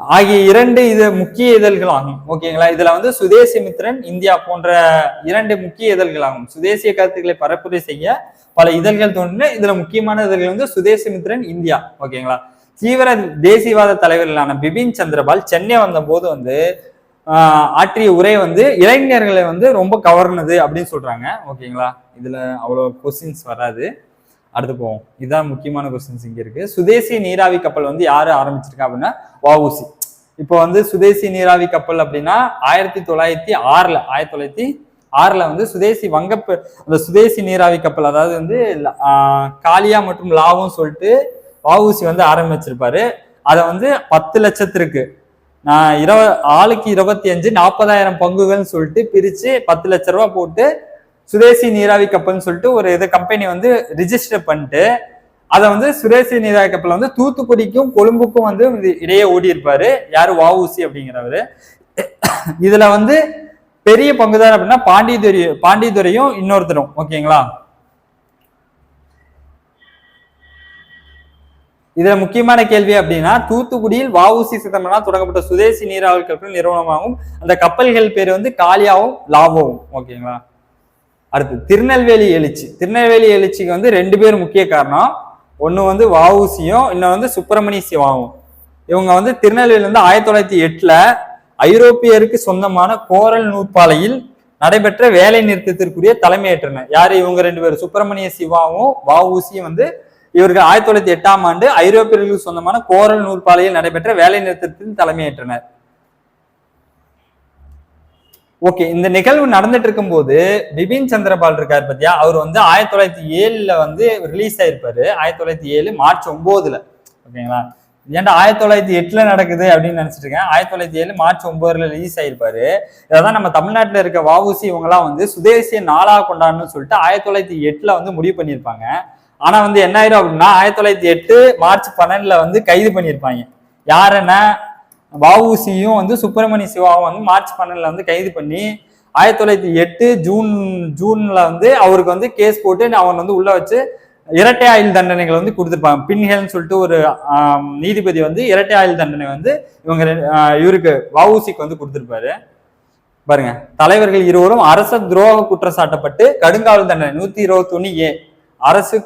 ஆகிய 2 முக்கிய இதழ்கள் ஆகும். ஓகேங்களா, இதுல வந்து சுதேசி மித்திரன், இந்தியா போன்ற 2 முக்கிய இதழ்கள் ஆகும். சுதேசிய கருத்துக்களை பரப்புரை செய்ய பல இதழ்கள் தோன்றின. இதுல முக்கியமான இதழ்கள் வந்து சுதேசி மித்திரன், இந்தியா. ஓகேங்களா, தீவிர தேசியவாத தலைவர்களான பிபின் சந்திரபால் சென்னை வந்த போது வந்து ஆற்றிய உரை வந்து இளைஞர்களை வந்து ரொம்ப கவர்னது அப்படின்னு சொல்றாங்க. ஓகேங்களா, இதுல அவ்வளவு கொஸ்டின்ஸ் வராது. அடுத்து போவோம். இதுதான் முக்கியமான கொஸ்டின்ஸ் இங்க இருக்கு. சுதேசி நீராவி கப்பல் வந்து யாரு ஆரம்பிச்சிருக்கா அப்படின்னா வஉசி. இப்போ வந்து சுதேசி நீராவி கப்பல் அப்படின்னா 1906ல வந்து சுதேசி அந்த சுதேசி நீராவி கப்பல், அதாவது வந்து காலியா மற்றும் லாவும் சொல்லிட்டு வஉசி வந்து ஆரம்பிச்சிருப்பாரு. அதை வந்து 10 லட்சத்திற்கு ஆளுக்கு 25 40,000 பங்குகள்னு சொல்லிட்டு பிரிச்சு 10 லட்ச ரூபாய் போட்டு சுதேசி நீராவி கப்பல்னு சொல்லிட்டு ஒரு கம்பெனி வந்து ரிஜிஸ்டர் பண்ணிட்டு அதை வந்து சுதேசி நீராவி கப்பல் வந்து தூத்துக்குடிக்கும் கொழும்புக்கும் வந்து இடையே ஓடி இருப்பாரு. யாரு? வஉசி அப்படிங்கிறவரு. இதுல வந்து பெரிய பங்குதார் அப்படின்னா பாண்டித்துரையும் இன்னொருத்தரும். ஓகேங்களா, இதுல முக்கியமான கேள்வி அப்படின்னா தூத்துக்குடியில் வஉசி சிதம்பரனால் தொடங்கப்பட்ட சுதேசி நீராவி கப்பல் நிறுவனமாகும். அந்த கப்பல்கள் பேர் வந்து காளியாவும் லாவோவும். ஓகேங்களா, அடுத்து திருநெல்வேலி எழுச்சி. திருநெல்வேலி எழுச்சிக்கு வந்து 2 பேர் முக்கிய காரணம். ஒண்ணு வந்து வஉசியும், இன்னொன்று வந்து சுப்பிரமணிய சிவாவும். இவங்க வந்து திருநெல்வேலியில இருந்து 1908ல ஐரோப்பியருக்கு சொந்தமான கோரல் நூற்பாலையில் நடைபெற்ற வேலை நிறுத்தத்திற்குரிய தலைமையேற்றனர். யாரு? இவங்க 2 பேரும், சுப்பிரமணிய சிவாவும் வஉசியும் வந்து இவர்கள் 1908ஆம் ஆண்டு ஐரோப்பியர்களுக்கு சொந்தமான கோரல் நூற்பாலையில் நடைபெற்ற வேலை நிறுத்தத்தில் தலைமையேற்றனர். ஓகே, இந்த நிகழ்வு நடந்துட்டு இருக்கும் போது பிபின் சந்திரபால் இருக்காரு பத்தியா, அவர் வந்து 1907ல வந்து ரிலீஸ் ஆயிருப்பாரு. 1907 மார்ச் 9ல. ஓகேங்களா, ஏன்டா 1908ல நடக்குது அப்படின்னு நினைச்சிட்டு இருக்கேன். 1907 மார்ச் 9ல ரிலீஸ் ஆயிருப்பாரு. இதான் நம்ம தமிழ்நாட்டுல இருக்க வஉசி இவங்க எல்லாம் வந்து சுதேசிய நாளா கொண்டாடணும்னு சொல்லிட்டு 1908ல வந்து முடிவு பண்ணியிருப்பாங்க. ஆனா வந்து என்ன ஆயிரும் அப்படின்னா 1908 மார்ச் 12ல வந்து கைது பண்ணியிருப்பாங்க. யாருன்னா வஉசியும் வந்து சுப்பிரமணிய சிவாவும் வந்து மார்ச் 12ல வந்து கைது பண்ணி 1908 ஜூன்ல வந்து அவருக்கு வந்து கேஸ் போட்டு அவன் வந்து உள்ள வச்சு இரட்டை ஆயுள் தண்டனைகள் வந்து கொடுத்துருப்பாங்க. பின்ஹேல்னு சொல்லிட்டு ஒரு நீதிபதி வந்து இரட்டை ஆயுள் தண்டனை வந்து இவருக்கு வஉசிக்கு வந்து கொடுத்துருப்பாரு. பாருங்க, தலைவர்கள் இருவரும் அரச துரோக குற்றச்சாட்டப்பட்டு கடுங்காவல் தண்டனை 121A. அரசு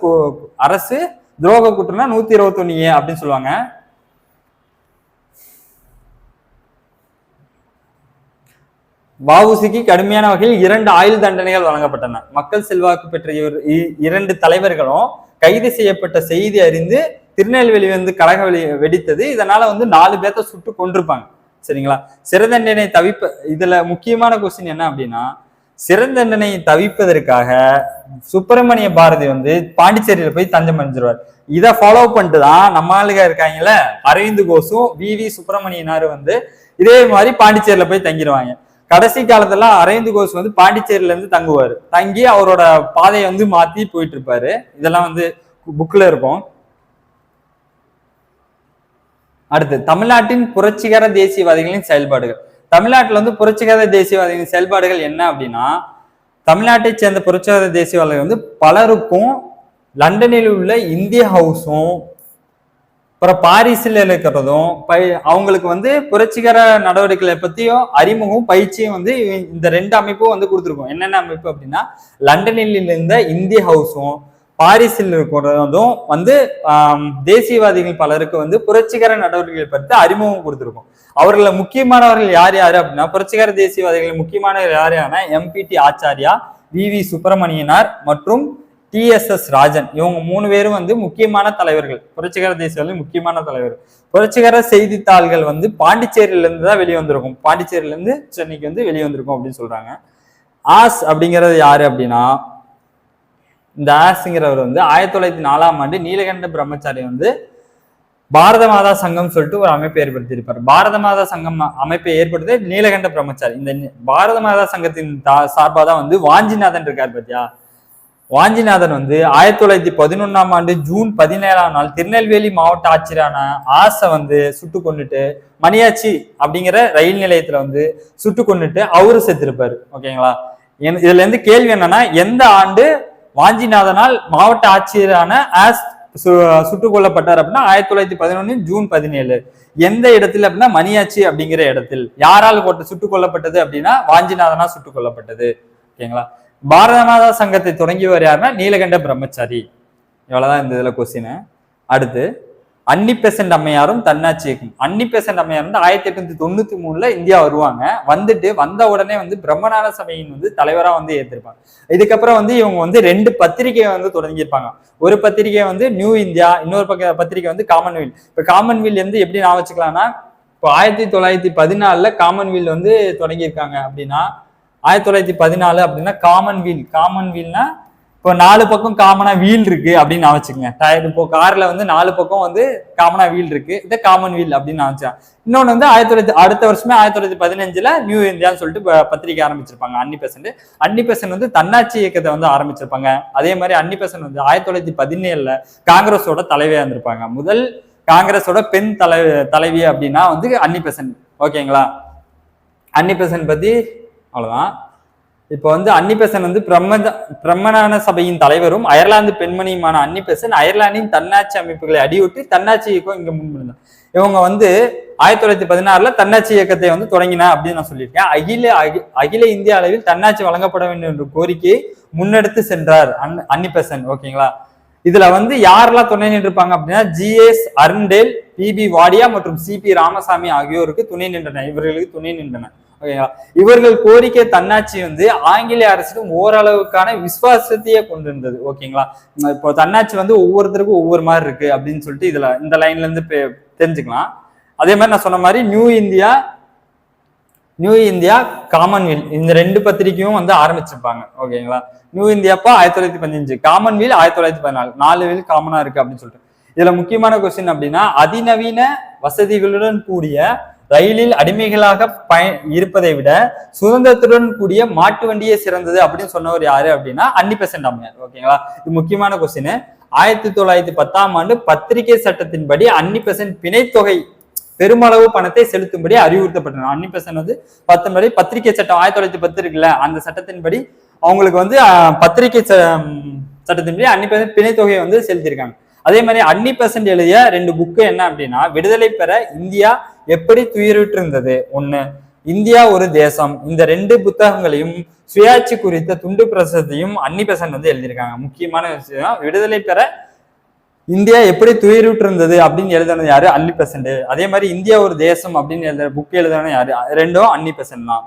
துரோக குற்றம்னா 121A அப்படின்னு சொல்லுவாங்க. வஉசிக்கு கடுமையான வகையில் 2 ஆயுள் தண்டனைகள் வழங்கப்பட்டன. மக்கள் செல்வாக்கு பெற்ற 2 தலைவர்களும் கைது செய்யப்பட்ட செய்தி அறிந்து திருநெல்வேலி வந்து கழக வெடித்தது. இதனால வந்து 4 பேர்த்த சுட்டு கொண்டிருப்பாங்க. சரிங்களா, சிறைத்தண்டனை இதுல முக்கியமான கொஸ்டின் என்ன அப்படின்னா, சிறைத்தண்டனை தவிப்பதற்காக சுப்பிரமணிய பாரதி வந்து பாண்டிச்சேரியில போய் தஞ்சம் அடைஞ்சிருவார். இதை ஃபாலோ பண்ணிட்டு தான் நம்ம ஆளுக இருக்காங்கல்ல, அரவிந்த் கோஷும் வி சுப்பிரமணியனாரு வந்து இதே மாதிரி பாண்டிச்சேரியில போய் தங்கிடுவாங்க. கடைசி காலத்துல அரவிந்த் கோஷ் வந்து பாண்டிச்சேரியில இருந்து தங்குவாரு. தங்கி அவரோட பாதையை வந்து மாத்தி போயிட்டு இருப்பாரு. இதெல்லாம் வந்து புக்ல இருக்கும். அடுத்து தமிழ்நாட்டின் புரட்சிகர தேசியவாதிகளின் செயல்பாடுகள். தமிழ்நாட்டுல வந்து புரட்சிகர தேசியவாதிகளின் செயல்பாடுகள் என்ன அப்படின்னா, தமிழ்நாட்டை சேர்ந்த புரட்சிகர தேசியவாதிகள் வந்து பலருக்கும் லண்டனில் உள்ள இந்திய ஹவுஸும் அப்புறம் பாரிஸ்ல இருக்கிறதும் அவங்களுக்கு வந்து புரட்சிகர நடவடிக்கைகளை பத்தியும் அறிமுகம் பயிற்சியும் வந்து இந்த 2 அமைப்பும் வந்து கொடுத்துருக்கோம். என்னென்ன அமைப்பு அப்படின்னா, லண்டனில் இருந்த இந்திய ஹவுஸும் பாரிஸில் இருக்கிறதும் வந்து தேசியவாதிகள் பலருக்கு வந்து புரட்சிகர நடவடிக்கைகளை பற்றி அறிமுகம் கொடுத்துருக்கோம். அவர்களை முக்கியமானவர்கள் யார் யாரு அப்படின்னா, புரட்சிகர தேசியவாதிகள் முக்கியமானவர்கள் யார் யாருன்னா MPT ஆச்சாரியா, வி சுப்பிரமணியனார் மற்றும் TSS ராஜன். இவங்க 3 பேரும் வந்து முக்கியமான தலைவர்கள், புரட்சிகர தேசியவாதிகள் முக்கியமான தலைவர்கள். புரட்சிகர செய்தித்தாள்கள் வந்து பாண்டிச்சேரியில இருந்து தான் வெளியே வந்திருக்கும். பாண்டிச்சேரியில இருந்து சென்னைக்கு வந்து வெளியே வந்திருக்கும் அப்படின்னு சொல்றாங்க. ஆஸ் அப்படிங்கிறது யாரு அப்படின்னா, இந்த ஆஸ்ங்கிறவர் வந்து 1904ஆம் ஆண்டு நீலகண்ட பிரம்மச்சாரி வந்து பாரத மாதா சங்கம் சொல்லிட்டு ஒரு அமைப்பை ஏற்படுத்தியிருப்பார். பாரத மாதா சங்கம் அமைப்பை ஏற்படுத்தி நீலகண்ட பிரம்மச்சாரி. இந்த பாரத மாதா சங்கத்தின் சார்பாக தான் வந்து வாஞ்சிநாதன் இருக்கார் பத்தியா, வாஞ்சிநாதன் வந்து 1911ஆம் ஆண்டு ஜூன் 17ஆம் நாள் திருநெல்வேலி மாவட்ட ஆட்சியரான ஆசை வந்து சுட்டு கொண்டுட்டு மணியாச்சி அப்படிங்கிற ரயில் நிலையத்துல வந்து சுட்டு கொண்டுட்டு அவரு செத்துருப்பாரு. ஓகேங்களா? இதுல இருந்து கேள்வி என்னன்னா, எந்த ஆண்டு வாஞ்சிநாதனால் மாவட்ட ஆட்சியரான ஆஸ் சுட்டுக் கொல்லப்பட்டார் அப்படின்னா 1911 ஜூன் 17. எந்த இடத்துல அப்படின்னா மணியாச்சி அப்படிங்கிற இடத்தில். யாரால் சுட்டுக் கொல்லப்பட்டது அப்படின்னா வாஞ்சிநாதனா சுட்டுக் கொல்லப்பட்டது. ஓகேங்களா? பாரத மாதா சங்கத்தை தொடங்கியவர் யாருன்னா நீலகண்ட பிரம்மச்சாரி. இவ்வளவுதான் இந்த இதுல கொஸ்டின். அடுத்து அன்னி பெசன்ட் அம்மையாரும் தன்னாட்சி இயக்கம். அன்னி பெசன்ட் அம்மையார் வந்து 1893 இந்தியா வருவாங்க. வந்த உடனே வந்து பிரம்மஞான சபையின் வந்து தலைவரா வந்து ஏற்றிருப்பாங்க. இதுக்கப்புறம் வந்து இவங்க வந்து 2 பத்திரிகையை வந்து தொடங்கியிருப்பாங்க. ஒரு பத்திரிகை வந்து நியூ இந்தியா, இன்னொரு பத்திரிகை வந்து காமன்வெல்த். இப்ப காமன்வெல்த் வந்து எப்படி நான் வச்சுக்கலாம்னா, இப்போ 1914 காமன்வெல்த் வந்து தொடங்கியிருக்காங்க அப்படின்னா 1914 அப்படின்னா காமன்வெல்த்னா இப்போ 4 பக்கம் காமனா வீல் இருக்கு அப்படின்னு நான் வச்சுக்கோங்க. டயர் இப்போ கார்ல வந்து 4 பக்கம் வந்து காமனா வீல் இருக்கு, இதை காமன்வெல்த் அப்படின்னு நான் வச்சேன். இன்னொன்று வந்து அடுத்த வருஷமே 1915 நியூ இந்தியான்னு சொல்லிட்டு பத்திரிகை ஆரம்பிச்சிருப்பாங்க அன்னி பெசன்ட் வந்து தன்னாட்சி இயக்கத்தை வந்து ஆரம்பிச்சிருப்பாங்க. அதே மாதிரி அன்னி பெசன்ட் வந்து 1917 காங்கிரஸோட தலைவியா இருந்திருப்பாங்க. முதல் காங்கிரஸோட பெண் தலைவி அப்படின்னா வந்து அன்னி பெசன்ட். ஓகேங்களா? அன்னி பெசன்ட் பத்தி அவ்வளவுதான். இப்போ வந்து அன்னி பெசன்ட் வந்து பிரம்மஞான சபையின் தலைவரும் அயர்லாந்து பெண்மணியுமான அன்னி பெசன்ட் அயர்லாந்தின் தன்னாட்சி அமைப்புகளை அடிவிட்டு தன்னாட்சி இயக்கம் இங்க முன்வந்தாங்க. இவங்க வந்து 1916 தன்னாட்சி இயக்கத்தை வந்து தொடங்கினா அப்படின்னு நான் சொல்லியிருக்கேன். அகில இந்திய அளவில் தன்னாட்சி வழங்கப்பட வேண்டும் என்ற கோரிக்கையை முன்னெடுத்து சென்றார் அன்னி பெசன்ட். ஓகேங்களா? இதுல வந்து யாரெல்லாம் துணை நின்றுப்பாங்க அப்படின்னா ஜிஎஸ் அருண்டேல், பிபி வாடியா மற்றும் சிபி ராமசாமி ஆகியோருக்கு துணை நின்றனர். இவர்களுக்கு துணை நின்றனர். ஓகேங்களா? இவர்கள் கோரிக்கை தன்னாட்சி வந்து ஆங்கிலேய அரசிடம் ஓரளவுக்கான விசுவாசத்தையே கொண்டிருந்தது. ஓகேங்களா? இப்போ தன்னாட்சி வந்து ஒவ்வொருத்தருக்கும் ஒவ்வொரு மாதிரி இருக்கு அப்படின்னு சொல்லிட்டு இதுல இந்த லைன்ல இருந்து தெரிஞ்சுக்கலாம். அதே மாதிரி நான் சொன்ன மாதிரி நியூ இந்தியா காமன்வெல்த் இந்த 2 பத்திரிகையும் வந்து ஆரம்பிச்சிருப்பாங்க. ஓகேங்களா? நியூ இந்தியாப்பா 1915, காமன்வெல்த் 1914, 4 காமனா இருக்கு அப்படின்னு சொல்லிட்டு. இதுல முக்கியமான கொஸ்டின் அப்படின்னா, அதிநவீன வசதிகளுடன் கூடிய ரயிலில் அடிமைகளாக இருப்பதை விட சுதந்திரத்துடன் கூடிய மாட்டு வண்டியே சிறந்தது அப்படின்னு சொன்னவர் யாரு அப்படின்னா அன்னி பெசன்ட் அம்மையார். ஓகேங்களா? இது முக்கியமான கொஸ்டின். 1910ஆம் ஆண்டு பத்திரிகை சட்டத்தின்படி அன்னி பெசன்ட் பிணைத்தொகை பெருமளவு பணத்தை செலுத்தும்படி அறிவுறுத்தப்பட்டனர். அன்னி பெசன்ட் வந்து 10 பத்திரிகை சட்டம் 1910 இருக்குல்ல, அந்த சட்டத்தின்படி அவங்களுக்கு வந்து பத்திரிகை சட்டத்தின்படி அன்னி பெசன்ட் பிணைத்தொகையை வந்து செலுத்தியிருக்காங்க. அதே மாதிரி அன்னி பெசன்ட் எழுதிய 2 புக்கு என்ன அப்படின்னா, விடுதலை பெற இந்தியா எப்படி துயருற்று இருந்தது, 1 இந்தியா ஒரு தேசம். இந்த 2 புத்தகங்களையும் சுயாட்சி குறித்த துண்டு பிரசுரத்தையும் அன்னி பெசன்ட் வந்து எழுதியிருக்காங்க. முக்கியமான விஷயம், விடுதலை பெற இந்தியா எப்படி துயருற்று இருந்தது அப்படின்னு எழுதுனது யாரு? அன்னி பெசன்ட். அதே மாதிரி இந்தியா ஒரு தேசம் அப்படின்னு எழுதுற புக் எழுதுனது யாரு? 2ம் அன்னி பெசன்ட் தான்.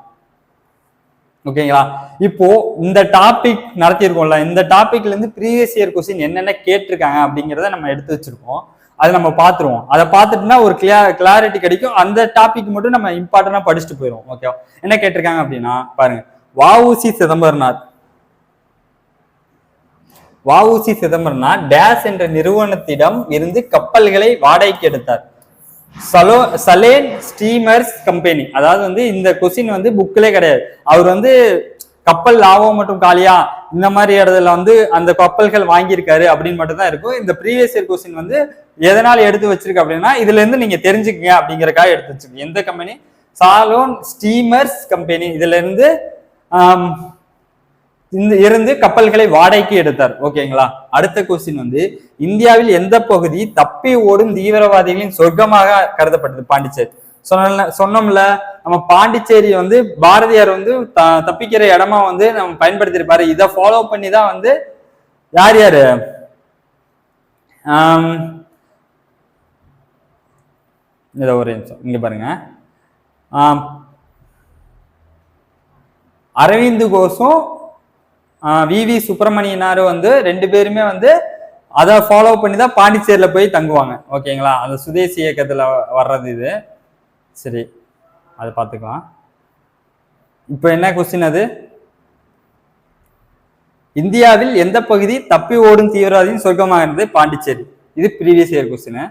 ஓகேங்களா? இப்போ இந்த டாபிக் நடத்தியிருக்கோம்ல, இந்த டாபிக்ல இருந்து ப்ரீவியஸ் இயர் கொஸ்டின் என்னென்ன கேட்டிருக்காங்க அப்படிங்கிறத நம்ம எடுத்து வச்சிருக்கோம். அதை நம்ம பார்த்துருவோம். அதை பார்த்துட்டுனா ஒரு கிளாரிட்டி கிடைக்கும். அந்த டாபிக் மட்டும் நம்ம இம்பார்ட்டன்டா படிச்சுட்டு போயிடுவோம். ஓகேவா? என்ன கேட்டிருக்காங்க அப்படின்னா பாருங்க, வஉசி சிதம்பரனார் டேஸ் என்ற நிறுவனத்திடம் இருந்து கப்பல்களை வாடகைக்கு எடுத்தார். Chalen steamers company. அதாவது வந்து இந்த கொஸ்டின் வந்து புக்லே கிடையாது. அவர் வந்து கப்பல் லாபம் மற்றும் காலியா இந்த மாதிரி இடத்துல வந்து அந்த கப்பல்கள் வாங்கியிருக்காரு அப்படின்னு மட்டும் தான் இருக்கும். இந்த ப்ரீவியஸ் இயர் கொஸ்டின் வந்து எதனால எடுத்து வச்சிருக்கு அப்படின்னா இதுல இருந்து நீங்க தெரிஞ்சுக்கங்க அப்படிங்கறக்காக எடுத்து வச்சிருக்கீங்க. எந்த கம்பெனி? சாலோன் steamers company. இதுல இருந்து கப்பல்களை வாடகைக்கு எடுத்தார். ஓகேங்களா? அடுத்த கொஸ்டின் வந்து இந்தியாவில் எந்த பகுதி தப்பி ஓடும் தீவிரவாதிகளின் சொர்க்கமாக கருதப்பட்டது? பாண்டிச்சேரி. சொன்னோம்ல, நம்ம பாண்டிச்சேரி வந்து பாரதியார் வந்து தப்பிக்கிற இடமா வந்து நம்ம பயன்படுத்திருப்பாரு. இதை ஃபாலோ பண்ணி தான் வந்து யாரு இத ஒரு நிமிஷம் இங்க பாருங்க, அரவிந்த் கோஷும் வி சுப்பிரமணியனாரு வந்து 2 பேருமே வந்து அதை ஃபாலோ பண்ணி தான் பாண்டிச்சேரியில போய் தங்குவாங்க. ஓகேங்களா? அந்த சுதேசி இயக்கத்துல வர்றது இது. சரி, அதை பார்த்துக்கலாம். இப்போ என்ன கொஸ்டின்? அது இந்தியாவில் எந்த பகுதி தப்பி ஓடும் தீவிரவாதியின் சொர்க்கமாக இருந்தது? பாண்டிச்சேரி. இது ப்ரீவியஸ் இயர் கொஸ்டின்.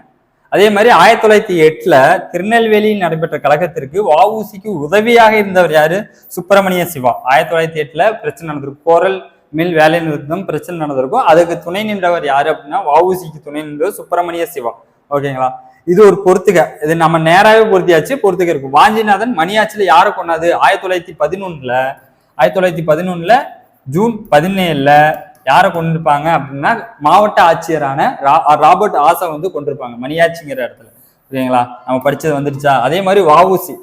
அதே மாதிரி 1908 திருநெல்வேலியில் நடைபெற்ற கழகத்திற்கு வஉசிக்கு உதவியாக இருந்தவர் யாரு? சுப்பிரமணிய சிவா. 1908 பிரச்சனை நடந்திருக்கு. கோரல் மில் வேலை நிறுத்தம் பிரச்சனை நடந்திருக்கும். அதுக்கு துணை நின்றவர் யாரு அப்படின்னா வஉசிக்கு துணை நின்றவர் சுப்பிரமணிய சிவா. ஓகேங்களா, இது ஒரு பொறுத்துக, இது நம்ம நேராவே பொருத்தியாச்சு, பொறுத்துக்க இருக்கும். வாஞ்சிநாதன் மணியாச்சில யாரை கொண்டாது 1911 ஜூன் 17 யாரை கொண்டிருப்பாங்க அப்படின்னா மாவட்ட ஆட்சியரான ராபர்ட் ஆசை வந்து கொண்டிருப்பாங்க மணியாச்சிங்கிற இடத்துல. ஓகேங்களா, நம்ம படிச்சது வந்துருச்சா. அதே மாதிரி வஉசி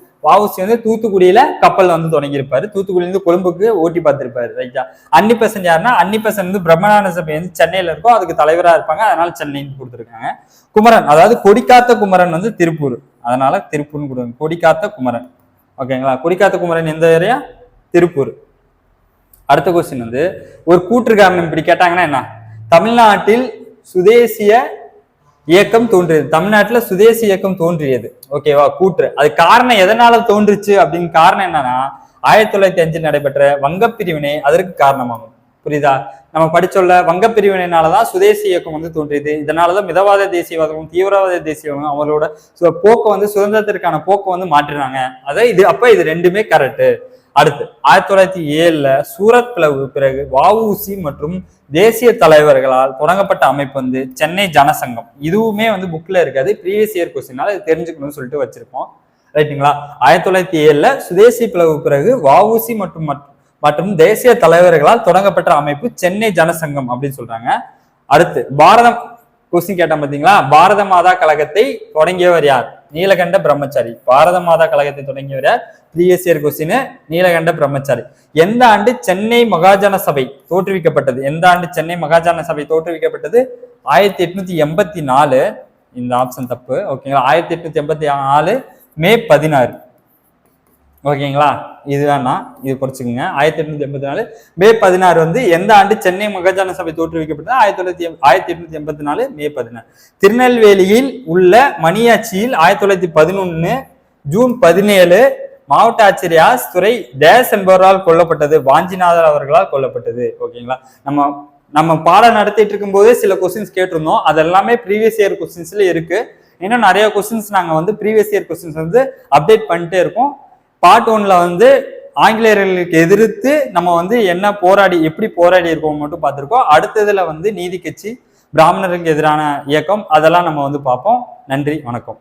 வந்து தூத்துக்குடியில கப்பல் வந்து தொடங்கியிருப்பாரு, தூத்துக்குடியிலிருந்து கொழும்புக்கு ஓட்டி பார்த்திருப்பாரு. ரைட்டா. அன்னிபெசன்ட் யாருன்னா அன்னிபெசன்ட் வந்து பிரம்மஞான சபை வந்து சென்னையில இருக்கும், அதுக்கு தலைவரா இருப்பாங்க, அதனால சென்னைன்னு கொடுத்துருக்காங்க. குமரன் அதாவது கொடிக்காத்த குமரன் வந்து திருப்பூர், அதனால திருப்பூர்னு கொடுங்க. கொடிக்காத்த குமரன். ஓகேங்களா, கொடிக்காத்த குமரன் எந்த ஏரியா? திருப்பூர். அடுத்த கொஸ்டின் வந்து ஒரு கூற்று காரணம் இப்படி கேட்டாங்கன்னா என்ன? தமிழ்நாட்டில் சுதேசிய இயக்கம் தோன்றியது. தமிழ்நாட்டுல சுதேசி இயக்கம் தோன்றியது. ஓகேவா, கூற்று. அது காரணம் எதனால தோன்றுச்சு அப்படின்னு காரணம் என்னன்னா 1905 நடைபெற்ற வங்கப் பிரிவினை அதற்கு காரணமாகும். புரியுதா? நம்ம படிச்சோல்ல, வங்கப் பிரிவினைனாலதான் சுதேசி இயக்கம் வந்து தோன்றியது. இதனாலதான் மிதவாத தேசியவாதமும் தீவிரவாத தேசியவாதமும் அவங்களோட போக்கை வந்து சுதந்திரத்திற்கான போக்கை வந்து மாற்றினாங்க. அதான் இது. அப்ப இது ரெண்டுமே கரெக்ட். அடுத்து 1907 சூரத் பிளவு பிறகு வஉசி மற்றும் தேசிய தலைவர்களால் தொடங்கப்பட்ட அமைப்பு வந்து சென்னை ஜனசங்கம். இதுவுமே வந்து புக்ல இருக்காது, ப்ரீவியஸ் இயர் கொஸ்டினால இது தெரிஞ்சுக்கணும்னு சொல்லிட்டு வச்சிருப்போம். ரைட்டுங்களா. 1907 சுதேசி பிளவு பிறகு வஉசி மற்றும் தேசிய தலைவர்களால் தொடங்கப்பட்ட அமைப்பு சென்னை ஜனசங்கம் அப்படின்னு சொல்றாங்க. அடுத்து பாரதம் கொஸ்டின் கேட்டா பாத்தீங்களா, பாரத மாதா கழகத்தை தொடங்கியவர் யார்? நீலகண்ட பிரம்மச்சாரி. பாரத மாதா கழகத்தை தொடங்கியவர் யார்? ப்ரீவியஸ் இயர் கொஸ்டின் நீலகண்ட பிரம்மச்சாரி. எந்த ஆண்டு சென்னை மகாஜன சபை தோற்றுவிக்கப்பட்டது? எந்த ஆண்டு சென்னை மகாஜன சபை தோற்றுவிக்கப்பட்டது? 1884. இந்த ஆப்ஷன் தப்பு. ஓகேங்களா, 1884 மே 16. ஓகேங்களா, இது வேணாம், இது படிச்சுக்கோங்க. 1884 மே 16 வந்து எந்த ஆண்டு சென்னை மகாஜன சபை தோற்றுவிக்கப்பட்டது? 1884 மே 16. திருநெல்வேலியில் உள்ள மணியாச்சியில் 1911 ஜூன் 17 மாவட்ட ஆட்சியர் துறை டேஸ் என்பவரால் கொல்லப்பட்டது. வாஞ்சிநாதன் அவர்களால் கொல்லப்பட்டது. ஓகேங்களா, நம்ம பாடம் நடத்திட்டு இருக்கும் போதே சில கொஸ்டின்ஸ் கேட்டிருந்தோம், அது எல்லாமே ப்ரீவியஸ் இயர் கொஸ்டின்ஸ்ல இருக்கு. இன்னும் நிறைய கொஸ்டின்ஸ் நாங்க வந்து ப்ரீவியஸ் இயர் கொஸ்டின்ஸ் வந்து அப்டேட் பண்ணிட்டே இருக்கோம். பார்ட் 1ல வந்து ஆங்கிலேயர்களுக்கு எதிர்த்து நம்ம வந்து எப்படி போராடி இருக்கோம் மட்டும் பார்த்திருக்கோம். அடுத்ததுல வந்து நீதி கட்சி, பிராமணருக்கு எதிரான இயக்கம், அதெல்லாம் நம்ம வந்து பார்ப்போம். நன்றி, வணக்கம்.